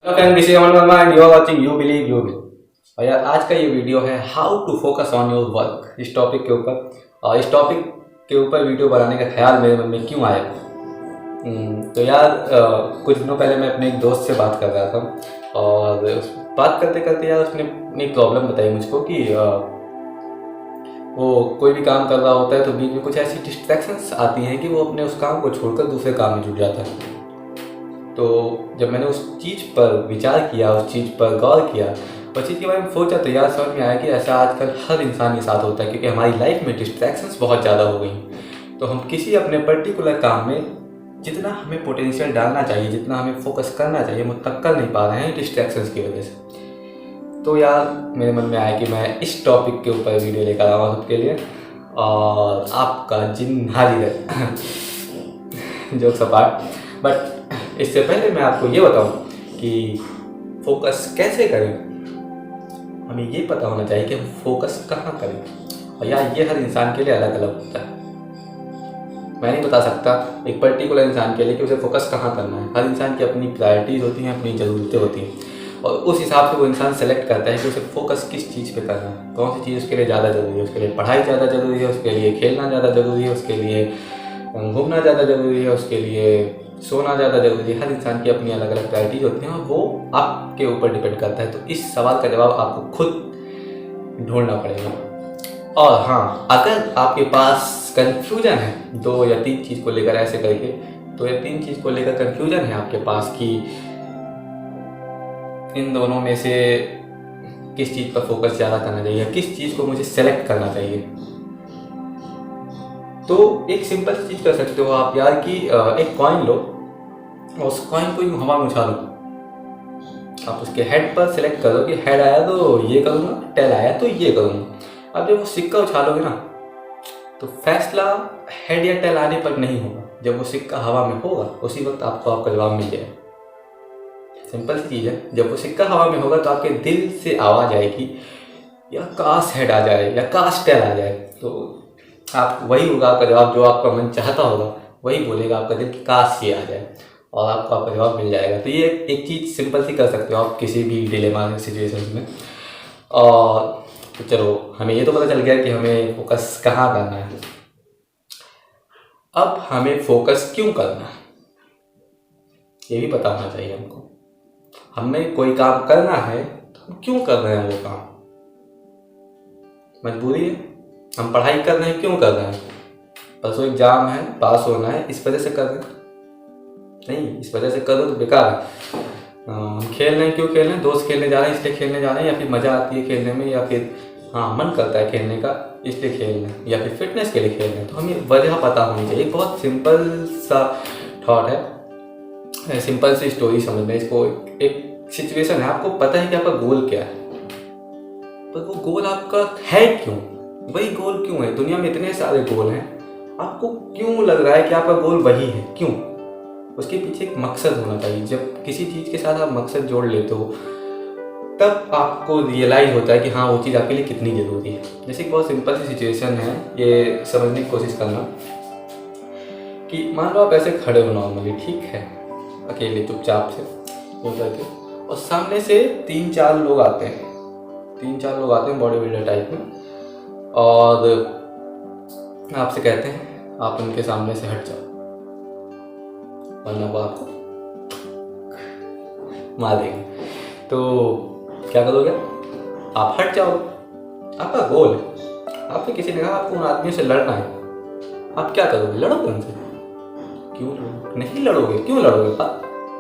Friend, this is Aman Verma and you are watching you believe you will. और यार आज का ये वीडियो है how to focus on your work, इस टॉपिक के ऊपर। और इस टॉपिक के ऊपर वीडियो बनाने का ख्याल मेरे मन में क्यों आया? तो यार कुछ दिनों पहले मैं अपने एक दोस्त से बात कर रहा था और बात करते करते यार उसने अपनी प्रॉब्लम बताई मुझको कि वो कोई भी काम कर रहा होता है तो बीच में कुछ ऐसी डिस्ट्रैक्शंस आती हैं कि वो अपने उस काम को छोड़कर दूसरे काम में जुट जाता है। तो जब मैंने उस चीज़ पर विचार किया, उस चीज़ पर गौर किया, उस चीज़ के बारे में सोचा तो यार समझ में आया कि ऐसा आजकल हर इंसान के साथ होता है, क्योंकि हमारी लाइफ में डिस्ट्रैक्शंस बहुत ज़्यादा हो गई। तो हम किसी अपने पर्टिकुलर काम में जितना हमें पोटेंशियल डालना चाहिए, जितना हमें फोकस करना चाहिए, हम उतना कर नहीं पा रहे हैं डिस्ट्रैक्शंस की वजह से। तो यार मेरे मन में आया कि मैं इस टॉपिक के ऊपर वीडियो लेकर आऊँ आपके लिए, और आपका जिन हाजिर है जोक सपाट। बट इससे पहले मैं आपको ये बताऊं कि फोकस कैसे करें। हमें ये पता होना चाहिए कि हम फोकस कहाँ करें, और यार ये हर इंसान के लिए अलग अलग होता है। मैं नहीं बता सकता एक पर्टिकुलर इंसान के लिए कि उसे फोकस कहाँ करना है। हर इंसान की अपनी प्रायोरिटीज़ होती हैं, अपनी ज़रूरतें होती हैं, और उस हिसाब से वो इंसान सेलेक्ट करता है कि उसे फोकस किस चीज़ पे करना है, कौन सी चीज़ उसके लिए ज़्यादा ज़रूरी है। उसके लिए पढ़ाई ज़्यादा ज़रूरी है, उसके लिए खेलना ज़्यादा ज़रूरी है, उसके लिए घूमना ज़्यादा ज़रूरी है, उसके लिए सोना ज़्यादा ज़रूरी है। हर इंसान की अपनी अलग अलग प्रायोरिटीज़ होती हैं और वो आपके ऊपर डिपेंड करता है। तो इस सवाल का जवाब आपको खुद ढूंढना पड़ेगा। और हाँ, अगर आपके पास कन्फ्यूजन है 2 या 3 चीज़ को लेकर, ऐसे करके 2 या 3 चीज़ को लेकर कन्फ्यूजन है आपके पास कि इन दोनों में से किस चीज़ पर फोकस ज़्यादा करना चाहिए, किस चीज़ को मुझे सेलेक्ट करना चाहिए, तो एक सिंपल चीज़ कर सकते हो आप यार कि एक कॉइन लो और उस कॉइन को यूँ हवा में उछालो। आप उसके हेड पर सेलेक्ट करो कि हेड आया तो ये करूँगा, टेल आया तो ये करूँगा। अब जब वो सिक्का उछालोगे ना, तो फैसला हेड या टेल आने पर नहीं होगा। जब वो सिक्का हवा में होगा उसी वक्त आपको आपका जवाब मिल जाएगा। सिंपल सी चीज़ है, जब वो सिक्का हवा में होगा तो आपके दिल से आवाज़ आएगी या काश हेड आ जाए या काश टेल आ जाए। तो आप वही होगा आपका जवाब, जो आपका मन चाहता होगा वही बोलेगा आपका दिल कि काश ये आ जाए, और आपको आपका जवाब मिल जाएगा। तो ये एक चीज़ सिंपल सी कर सकते हो आप किसी भी डिलेमा सिचुएशन में। और तो चलो, हमें ये तो पता चल गया कि हमें फोकस कहाँ करना है। अब हमें फोकस क्यों करना है ये भी पता होना चाहिए हमको। हमें कोई काम करना है तो हम क्यों कर रहे हैं वो काम? मजबूरी है, हम पढ़ाई कर रहे हैं, क्यों कर रहे हैं? परसों एग्जाम है, पास होना है, इस वजह से कर रहे हैं? नहीं, इस वजह से कर दो तो बेकार है। हम खेल रहे हैं, क्यों खेल रहे हैं? दोस्त खेलने जा रहे हैं इसलिए खेलने जा रहे हैं, या फिर मज़ा आती है खेलने में, या फिर हाँ मन करता है खेलने का इसलिए खेल रहे हैं, या फिर फिटनेस के लिए खेल रहे हैं। तो हमें वजह पता होनी चाहिए। बहुत सिंपल सा थॉट है, सिंपल सी स्टोरी समझना इसको। एक सिचुएशन है, आपको पता है कि आपका गोल क्या है, पर वो गोल आपका है क्यों? वही गोल क्यों है? दुनिया में इतने सारे गोल हैं, आपको क्यों लग रहा है कि आपका गोल वही है? क्यों? उसके पीछे एक मकसद होना चाहिए। जब किसी चीज़ के साथ आप मकसद जोड़ लेते हो तब आपको रियलाइज होता है कि हाँ वो चीज़ आपके लिए कितनी ज़रूरी है। जैसे कि बहुत सिंपल सी सिचुएशन है, ये समझने की कोशिश करना कि मान लो आप ऐसे खड़े हो नॉर्मली, ठीक है, अकेले चुपचाप से हो करके, और सामने से 3-4 लोग आते हैं, 3-4 लोग आते हैं बॉडी बिल्डर टाइप में, और आपसे कहते हैं आप उनके सामने से हट जाओ वरना वो आपको मार देंगे। तो क्या करोगे? आप हट जाओ। आपका गोल है, आपसे किसी ने कहा आपको उन आदमियों से लड़ना है, आप क्या करोगे? लड़ोगे उनसे? क्यों लड़ोगे? नहीं लड़ोगे। क्यों लड़ोगे?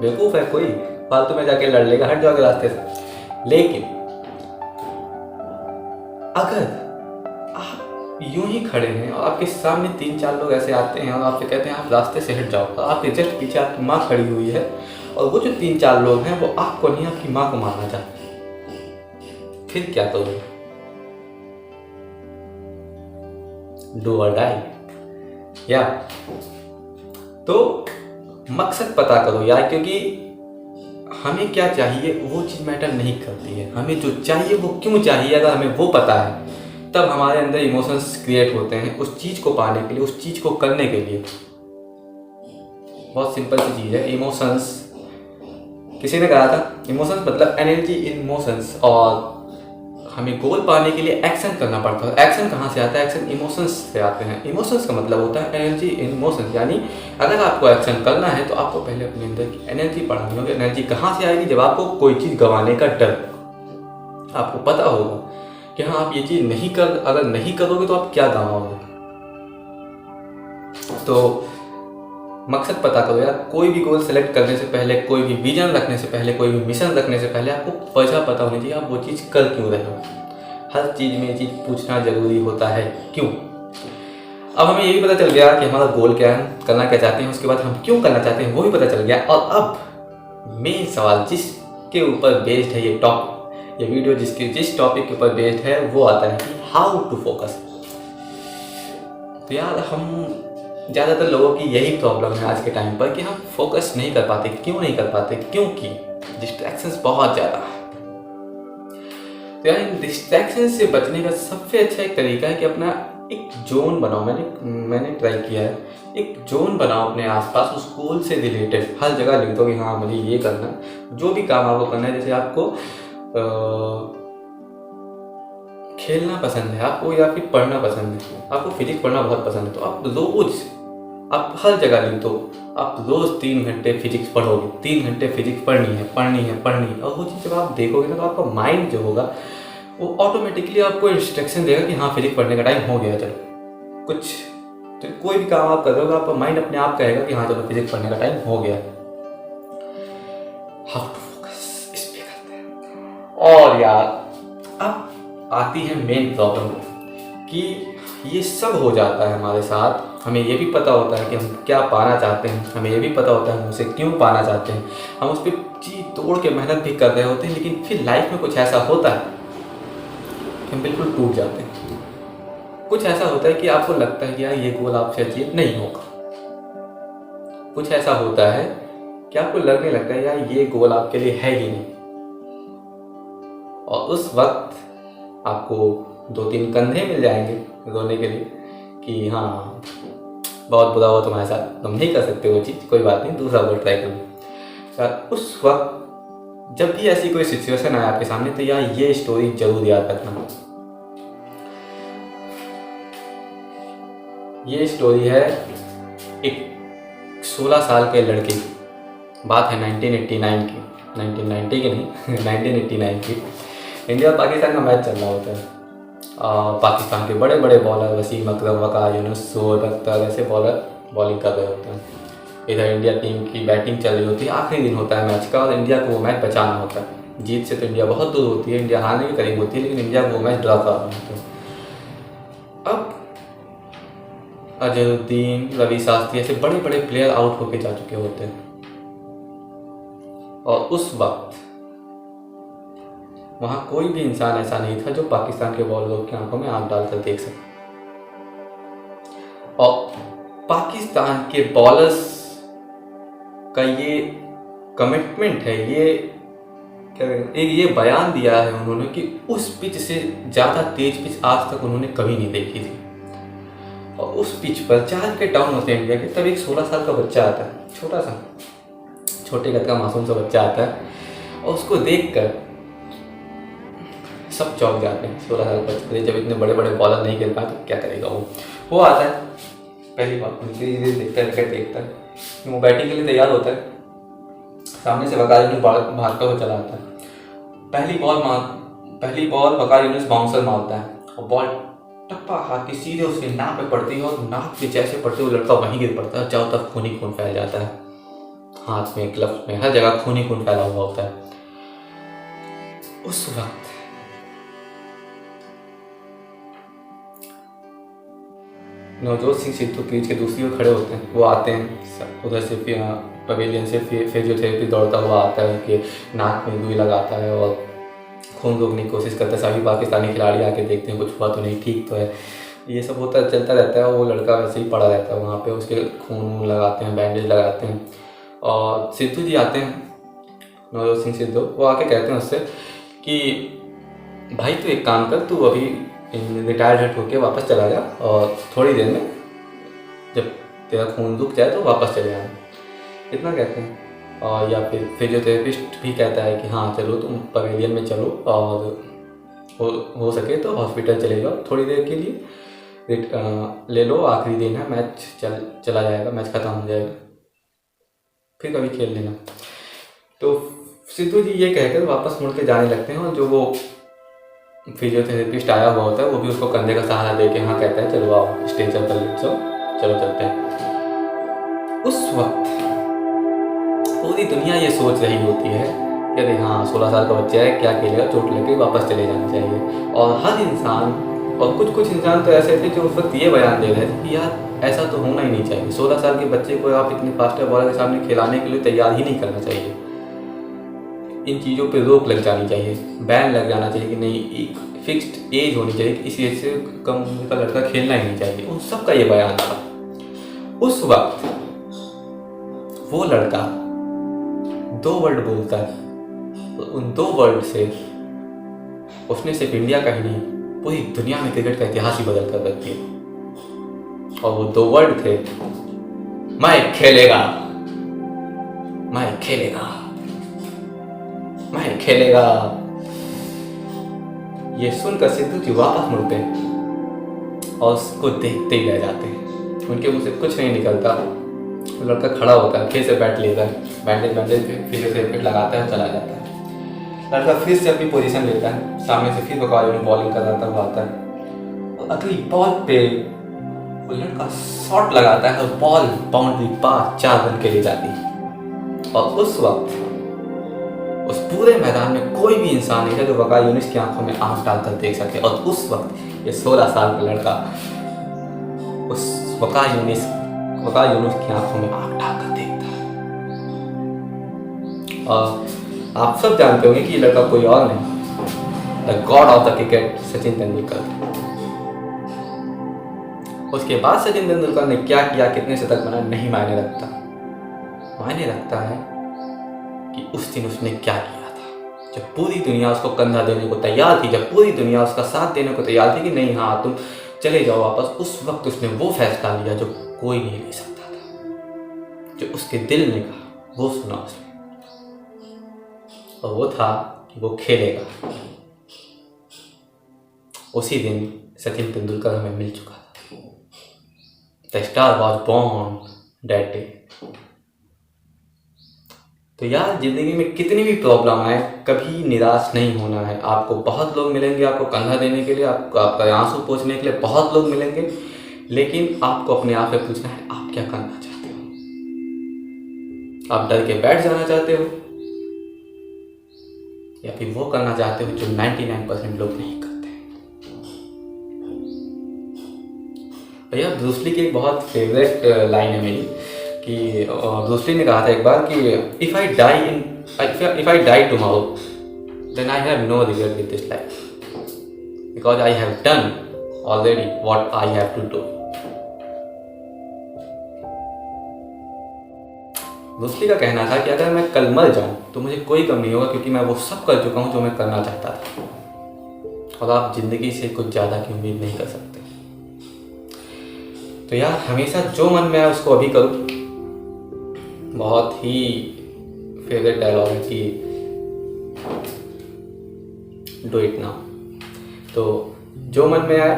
बेवकूफ़ है कोई, फालतू में जाके लड़ लेगा, हट जाओगे रास्ते से। लेकिन अगर आप यूं ही खड़े हैं और आपके सामने 3-4 लोग ऐसे आते हैं और आपसे कहते हैं आप रास्ते से हट जाओ, तो आपके जस्ट पीछे आपकी माँ खड़ी हुई है, और वो जो 3-4 लोग हैं वो आपको नहीं, आपकी माँ को मारना चाहते हैं, फिर क्या करोगे? डू और डाई। या तो मकसद पता करो यार, क्योंकि हमें क्या चाहिए वो चीज़ मैटर नहीं करती है। हमें जो चाहिए वो क्यों चाहिए, अगर हमें वो पता है तब हमारे अंदर इमोशंस क्रिएट होते हैं उस चीज़ को पाने के लिए, उस चीज़ को करने के लिए। बहुत सिंपल सी चीज़ है, इमोशंस किसी ने कहा था इमोशंस मतलब एनर्जी इन मोशंस, और हमें गोल पाने के लिए एक्शन करना पड़ता है। एक्शन कहाँ से आता है? एक्शन इमोशंस से आते हैं। इमोशंस का मतलब होता है एनर्जी इन मोशंस, यानी अगर आपको एक्शन करना है तो आपको पहले अपने अंदर की एनर्जी बढ़ानी होगी। एनर्जी कहाँ से आएगी? जब आपको कोई चीज़ गंवाने का डर, आपको पता होगा कि हाँ आप ये चीज़ अगर नहीं करोगे तो आप क्या गंवाओगे। तो मकसद पता करो यार। कोई भी गोल सेलेक्ट करने से पहले, कोई भी विजन रखने से पहले, कोई भी मिशन रखने से पहले आपको वजह पता होनी चाहिए आप वो चीज़ कर क्यों रहे हो। हर चीज़ में ये चीज़ पूछना जरूरी होता है, क्यों। अब हमें ये भी पता चल गया कि हमारा गोल क्या है, करना क्या चाहते हैं, उसके बाद हम क्यों करना चाहते हैं वो भी पता चल गया। और अब मेन सवाल जिसके ऊपर बेस्ड है ये टॉपिक, ये वीडियो जिस टॉपिक के ऊपर बेस्ड है वो आता है कि हाउ टू फोकस। तो यार हम ज़्यादातर लोगों की यही प्रॉब्लम है आज के टाइम पर कि हम फोकस नहीं कर पाते। क्यों नहीं कर पाते? क्योंकि डिस्ट्रैक्शंस बहुत ज़्यादा है। तो यार इन डिस्ट्रैक्शन से बचने का सबसे अच्छा एक तरीका है कि अपना एक जोन बनाओ। मैंने ट्राई किया है, एक जोन बनाओ अपने आसपास, उस गोल से रिलेटेड हर जगह लिख दो कि हाँ मुझे ये करना है। जो भी काम आपको करना है, जैसे आपको खेलना पसंद है आपको, या फिर पढ़ना पसंद है, आपको फिजिक्स पढ़ना बहुत पसंद है, तो आप रोज आप हर जगह लिख दो आप रोज 3 घंटे फिजिक्स पढ़ोगे, 3 घंटे फिजिक्स पढ़नी है। और वो चीज़ जब आप देखोगे ना तो आपका माइंड जो होगा वो ऑटोमेटिकली आपको इंस्ट्रक्शन देगा कि हाँ फिजिक्स पढ़ने का टाइम हो गया। चलो कुछ तो कोई भी काम आप कर रहे हो आपका माइंड अपने आप कहेगा कि हाँ चलो फिजिक्स पढ़ने का टाइम हो गया। हाउ टू फोकस, इस पे करते हैं। और यार अब आती है मेन प्रॉब्लम कि ये सब हो जाता है हमारे साथ, हमें ये भी पता होता है कि हम क्या पाना चाहते हैं, हमें ये भी पता होता है हम उसे क्यों पाना चाहते हैं, हम उस पर जी तोड़ के मेहनत भी कर रहे होते हैं, लेकिन फिर लाइफ में कुछ ऐसा होता है कि हम बिल्कुल टूट जाते हैं। कुछ ऐसा होता है कि आपको लगता है कि यार ये गोल आपसे अचीव नहीं होगा। कुछ ऐसा होता है कि आपको लगने लगता है यार ये गोल आपके लिए है ही नहीं, और उस वक्त आपको 2-3 कंधे मिल जाएंगे रोने के लिए कि हाँ बहुत बुरा हुआ तुम्हारे साथ, तुम नहीं कर सकते वो चीज़, कोई बात नहीं दूसरा गोल ट्राई करो। यार उस वक्त जब भी ऐसी कोई सिचुएशन आए आपके सामने तो यार ये स्टोरी जरूर याद रखना। ये स्टोरी है एक 16 साल के लड़के की, बात है 1989 की, 1990 की नहीं 1989 की। इंडिया और पाकिस्तान का मैच चल रहा होता है। पाकिस्तान के बड़े बड़े बॉलर वसीम अकरम, वकार यूनुस, शोएब अख्तर ऐसे बॉलर बॉलिंग कर रहे होते हैं। इधर इंडिया टीम की बैटिंग चल रही होती है, आखिरी दिन होता है मैच का और इंडिया को वो मैच बचाना होता है। जीत से तो इंडिया बहुत दूर होती है, इंडिया हारने के करीब होती है, लेकिन इंडिया को वो मैच ड्रॉ करना होता है। अब अजहरुद्दीन, रवि शास्त्री ऐसे बड़े बड़े प्लेयर आउट होके जा चुके होते हैं, और उस वक्त वहाँ कोई भी इंसान ऐसा नहीं था जो पाकिस्तान के बॉलरों की आंखों में आंख डालकर देख सके। और पाकिस्तान के बॉलर्स का ये कमिटमेंट है, ये बयान दिया है उन्होंने कि उस पिच से ज़्यादा तेज पिच आज तक उन्होंने कभी नहीं देखी थी। और उस पिच पर 4 विकेट डाउन होते हैं इंडिया के, तब एक 16 साल का बच्चा आता है, छोटे कद का मासूम सा बच्चा आता है, और उसको देखकर सब चौंक जाते हैं। 16 साल का बच्चे जब इतने बड़े बड़े बॉलर नहीं खेल पाए तो क्या करेगा वो आता है पहली बार देखता है, विकेट देखता है, वो बैटिंग के लिए तैयार होता है, सामने से वकार यूनुस भागता हुआ चला आता है। पहली बॉल वकार यूनुस बाउंसर मारता है और बॉल टप्पा खा के सीधे उसके नाक पे पड़ती है, और नाक पे जैसे पड़ते हुए लड़का वहीं गिर पड़ता है। चारों तरफ खून ही खून फैल जाता है, हाथ में, ग्लव्स में, हर जगह खून ही खून फैला हुआ होता है। उस वक्त नवजोत सिंह सिद्धू पिच के दूसरी ओर खड़े होते हैं, वो आते हैं उधर से पवेलियन से फिजियोथेरेपी दौड़ता हुआ आता है कि नाक में रुई लगाता है और खून रोकने की कोशिश करता है। सभी पाकिस्तानी खिलाड़ी आके देखते हैं कुछ हुआ तो नहीं, ठीक तो है, ये सब होता चलता रहता है। वो लड़का वैसे ही पड़ा रहता है वहाँ पे, उसके खून लगाते हैं, बैंडेज लगाते हैं, और सिद्धू जी आते हैं, नवजोत सिंह सिद्धू, वो आके कहते हैं उससे कि भाई तू एक काम कर, तू अभी रिटायर्ड होके वापस चला जा और थोड़ी देर में जब तेरा खून रुक जाए तो वापस चले आना, इतना कहते हैं। और या फिर फिजियोथेरेपिस्ट भी कहता है कि हाँ चलो तुम पवेलियन में चलो और हो सके तो हॉस्पिटल चले जाओ थोड़ी देर के लिए, ले लो, आखिरी दिन है, मैच चला जाएगा, मैच ख़त्म हो जाएगा, फिर कभी खेल लेना। तो सिद्धू जी ये कहकर वापस मुड़ के जाने लगते हैं और जो वो फिजियोथेरेपिस्ट आया हुआ होता है वो भी उसको कंधे का सहारा दे के हाँ कहता है चलो आओ स्टेशन पर लेट जाओ, चलो चलते हैं। उस वक्त पूरी दुनिया ये सोच रही होती है कि अरे हाँ 16 साल का बच्चा है, क्या खेलेगा, चोट लगे वापस चले जाना चाहिए। और हर इंसान, और कुछ इंसान तो ऐसे थे जो उस वक्त ये बयान दे रहे थे कि यार ऐसा तो होना ही नहीं चाहिए, 16 साल के बच्चे को आप इतने फास्टर बॉलर के सामने खिलाने के लिए तैयार ही नहीं करना चाहिए, इन चीज़ों पे रोक लग जानी चाहिए, बैन लग जाना चाहिए कि नहीं, एक फिक्स्ड एज होनी चाहिए कि इस एज से कम उम्र का लड़का खेलना ही नहीं चाहिए। उन सब का ये बयान था। उस वक्त वो लड़का 2 वर्ड बोलता है, उन 2 वर्ड से उसने सिर्फ इंडिया का ही नहीं पूरी दुनिया में क्रिकेट का इतिहास ही बदल कर रख दिया। और वो 2 वर्ड थे, मैं खेलेगा, मैं खेलेगा, मैं खेलेगा। ये सुनकर सिद्धू जी वापस मुड़ते हैं और उसको देखते ही रह जाते हैं, उनके मुंह से कुछ नहीं निकलता। लड़का खड़ा होता है, फिर से बैट लेता है, बैंडेज फिर से फिट लगाता है, चला जाता है। लड़का फिर से अपनी पोजीशन लेता है, सामने से फिर बकवाली में बॉलिंग कर रहा हुआ आता है और अगली बॉल पे वो लड़का शॉट लगाता है और बॉल बाउंड्री पार 4 रन के लिए जाती है। और उस वक्त उस पूरे मैदान में कोई भी इंसान नहीं था जो वका यूनिस की आंखों में आंख डालकर देख सके। और उस वक्त ये 16 साल का लड़का उस वका यूनिस की आंखों में आंख डालकर देखता है। और आप सब जानते होंगे कि ये लड़का कोई और नहीं, the God of the cricket Sachin Tendulkar. उसके बाद सचिन तेंदुलकर ने क्या किया, कितने शतक बनाए, नहीं मायने रखता। मायने रखता है कि उस दिन उसने क्या किया था, जब पूरी दुनिया उसको कंधा देने को तैयार थी, जब पूरी दुनिया उसका साथ देने को तैयार थी कि नहीं हाँ तुम चले जाओ वापस। उस वक्त उसने वो फैसला लिया जो कोई नहीं ले सकता था, जो उसके दिल ने कहा वो सुना उसने, और वो था कि वो खेलेगा। उसी दिन सचिन तेंदुलकर हमें मिल चुका था। The star was born that day. तो यार ज़िंदगी में कितनी भी प्रॉब्लम आए कभी निराश नहीं होना है। आपको बहुत लोग मिलेंगे आपको कंधा देने के लिए, आपका आंसू पोंछने के लिए बहुत लोग मिलेंगे, लेकिन आपको अपने आप से पूछना है आप क्या करना चाहते हो। आप डर के बैठ जाना चाहते हो या फिर वो करना चाहते हो जो 99% लोग नहीं करते। भैया ब्रूस ली की एक बहुत फेवरेट लाइन है मेरी कि ब्रूस ली ने कहा था एक बार कि if I die tomorrow then I have no regret with this life because I have done already what I have to do. Bruce Lee का कहना था कि अगर मैं कल मर जाऊं तो मुझे कोई गम नहीं होगा क्योंकि मैं वो सब कर चुका हूं जो मैं करना चाहता था। और आप जिंदगी से कुछ ज़्यादा की उम्मीद नहीं कर सकते। तो यार हमेशा जो मन में आए उसको अभी करो। बहुत ही फेवरेट डायलॉग है कि डू इट नाउ। तो जो मन में आए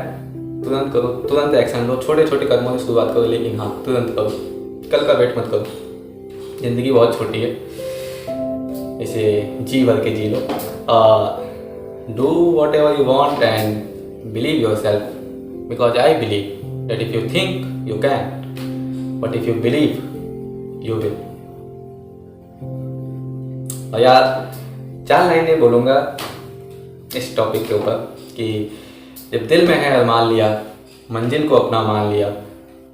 तुरंत करो, तुरंत एक्शन लो, छोटे छोटे कदमों से शुरुआत करो, लेकिन हाँ तुरंत करो, कल का वेट मत करो। ज़िंदगी बहुत छोटी है, इसे जी भर के जी लो। Do whatever you want and believe yourself because I believe that if you think you can, but if you believe you will। और यार 4 लाइनें बोलूँगा इस टॉपिक के ऊपर कि जब दिल में है मान लिया, मंजिल को अपना मान लिया,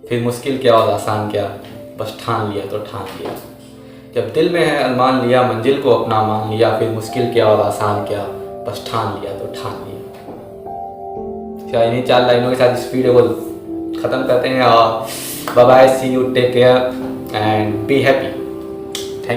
फिर मुश्किल क्या और आसान क्या, बस ठान लिया तो ठान लिया। जब दिल में है अरमान लिया, मंजिल को अपना मान लिया, फिर मुश्किल क्या और आसान क्या, बस ठान लिया तो ठान लिया। क्या इन्हीं 4 लाइनों के साथ इस वीडियो को ख़त्म करते हैं और bye bye, see you, take care and be happy.